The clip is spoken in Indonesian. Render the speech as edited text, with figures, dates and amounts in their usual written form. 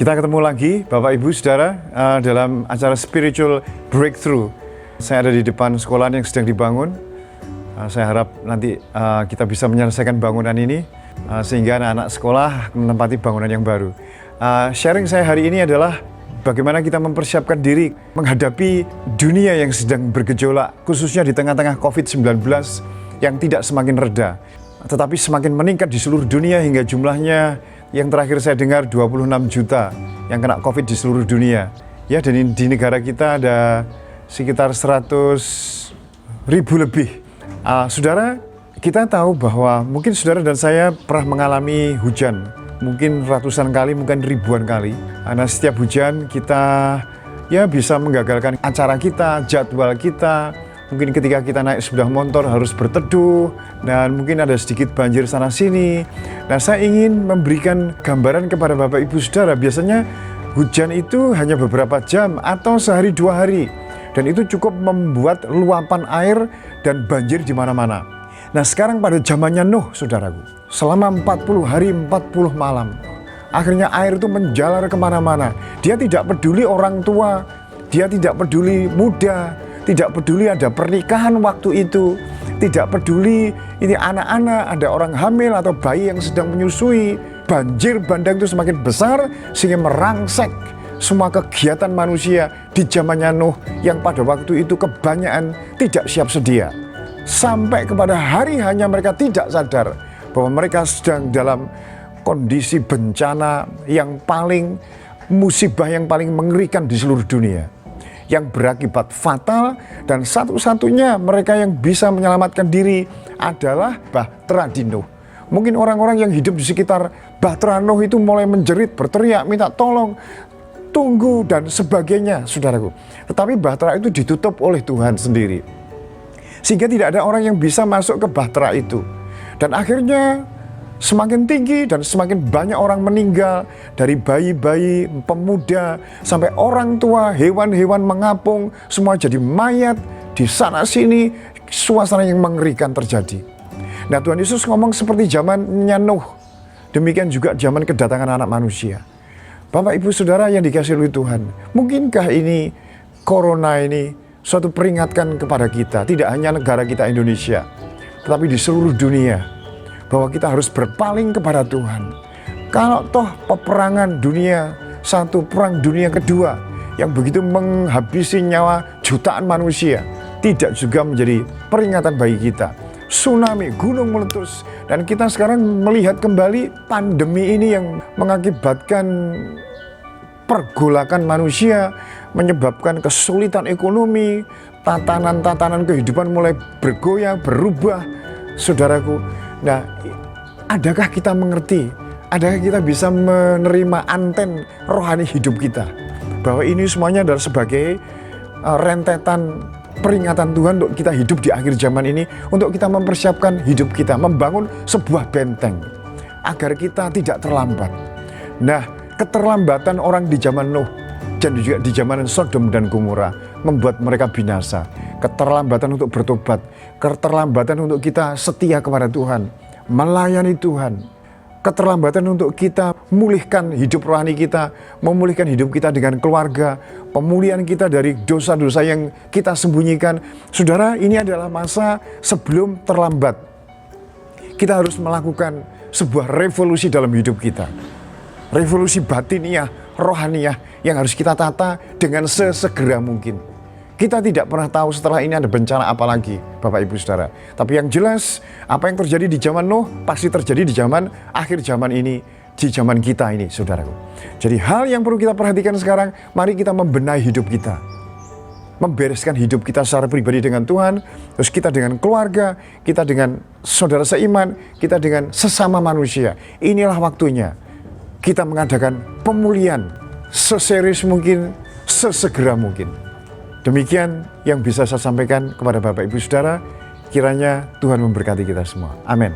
Kita ketemu lagi Bapak Ibu Saudara dalam acara Spiritual Breakthrough. Saya ada di depan sekolah yang sedang dibangun. Saya harap nanti kita bisa menyelesaikan bangunan ini sehingga anak-anak sekolah menempati bangunan yang baru. Sharing saya hari ini adalah bagaimana kita mempersiapkan diri menghadapi dunia yang sedang bergejolak, khususnya di tengah-tengah COVID-19 yang tidak semakin reda, tetapi semakin meningkat di seluruh dunia hingga jumlahnya yang terakhir saya dengar 26 juta yang kena COVID di seluruh dunia. Ya, dan di negara kita ada sekitar 100.000 lebih. Saudara, kita tahu bahwa mungkin saudara dan saya pernah mengalami hujan. Mungkin ratusan kali, mungkin ribuan kali. Karena setiap hujan kita ya bisa menggagalkan acara kita, jadwal kita. Mungkin ketika kita naik sepeda motor harus berteduh, dan mungkin ada sedikit banjir sana-sini. Nah, saya ingin memberikan gambaran kepada Bapak Ibu Saudara. Biasanya hujan itu hanya beberapa jam atau sehari dua hari. Dan itu cukup membuat luapan air dan banjir di mana-mana. Nah, sekarang pada zamannya Nuh, saudaraku, selama 40 hari 40 malam, akhirnya air itu menjalar kemana-mana. Dia tidak peduli orang tua, dia tidak peduli muda, tidak peduli ada pernikahan waktu itu, tidak peduli ini anak-anak, ada orang hamil atau bayi yang sedang menyusui. Banjir bandang itu semakin besar sehingga merangsek semua kegiatan manusia di zamannya Nuh yang pada waktu itu kebanyakan tidak siap sedia. Sampai kepada hari hanya mereka tidak sadar bahwa mereka sedang dalam kondisi bencana yang paling, musibah yang paling mengerikan di seluruh dunia, yang berakibat fatal, dan satu-satunya mereka yang bisa menyelamatkan diri adalah Bahtera di Nuh. Mungkin orang-orang yang hidup di sekitar Bahtera Nuh itu mulai menjerit, berteriak, minta tolong, tunggu, dan sebagainya, saudaraku. Tetapi Bahtera itu ditutup oleh Tuhan sendiri, sehingga tidak ada orang yang bisa masuk ke Bahtera itu. Dan akhirnya semakin tinggi dan semakin banyak orang meninggal, dari bayi-bayi, pemuda, sampai orang tua, hewan-hewan mengapung, semua jadi mayat di sana-sini, suasana yang mengerikan terjadi. Nah, Tuhan Yesus ngomong seperti zamannya Nuh, demikian juga zaman kedatangan anak manusia. Bapak Ibu Saudara yang dikasihi oleh Tuhan, mungkinkah ini corona ini suatu peringatan kepada kita, tidak hanya negara kita Indonesia, tetapi di seluruh dunia, bahwa kita harus berpaling kepada Tuhan. Kalau toh peperangan dunia satu, perang dunia kedua yang begitu menghabisi nyawa jutaan manusia, tidak juga menjadi peringatan bagi kita. Tsunami, gunung meletus, dan kita sekarang melihat kembali pandemi ini yang mengakibatkan pergolakan manusia, menyebabkan kesulitan ekonomi, tatanan-tatanan kehidupan mulai bergoyang, berubah, saudaraku. Nah, adakah kita mengerti, adakah kita bisa menerima anten rohani hidup kita, bahwa ini semuanya adalah sebagai rentetan peringatan Tuhan untuk kita hidup di akhir zaman ini, untuk kita mempersiapkan hidup kita, membangun sebuah benteng agar kita tidak terlambat. Nah, keterlambatan orang di zaman Nuh dan juga di zaman Sodom dan Gomora membuat mereka binasa. Keterlambatan untuk bertobat, keterlambatan untuk kita setia kepada Tuhan, melayani Tuhan, keterlambatan untuk kita memulihkan hidup rohani kita, memulihkan hidup kita dengan keluarga, pemulihan kita dari dosa-dosa yang kita sembunyikan. Saudara, ini adalah masa sebelum terlambat. Kita harus melakukan sebuah revolusi dalam hidup kita. Revolusi batiniah, rohaniah yang harus kita tata dengan sesegera mungkin. Kita tidak pernah tahu setelah ini ada bencana apa lagi, Bapak Ibu Saudara. Tapi yang jelas, apa yang terjadi di zaman Nuh pasti terjadi di zaman akhir zaman ini, di zaman kita ini, saudaraku. Jadi hal yang perlu kita perhatikan sekarang, mari kita membenahi hidup kita, membereskan hidup kita secara pribadi dengan Tuhan, terus kita dengan keluarga, kita dengan saudara seiman, kita dengan sesama manusia. Inilah waktunya kita mengadakan pemulihan seserius mungkin, sesegera mungkin. Demikian yang bisa saya sampaikan kepada Bapak Ibu Saudara. Kiranya Tuhan memberkati kita semua. Amin.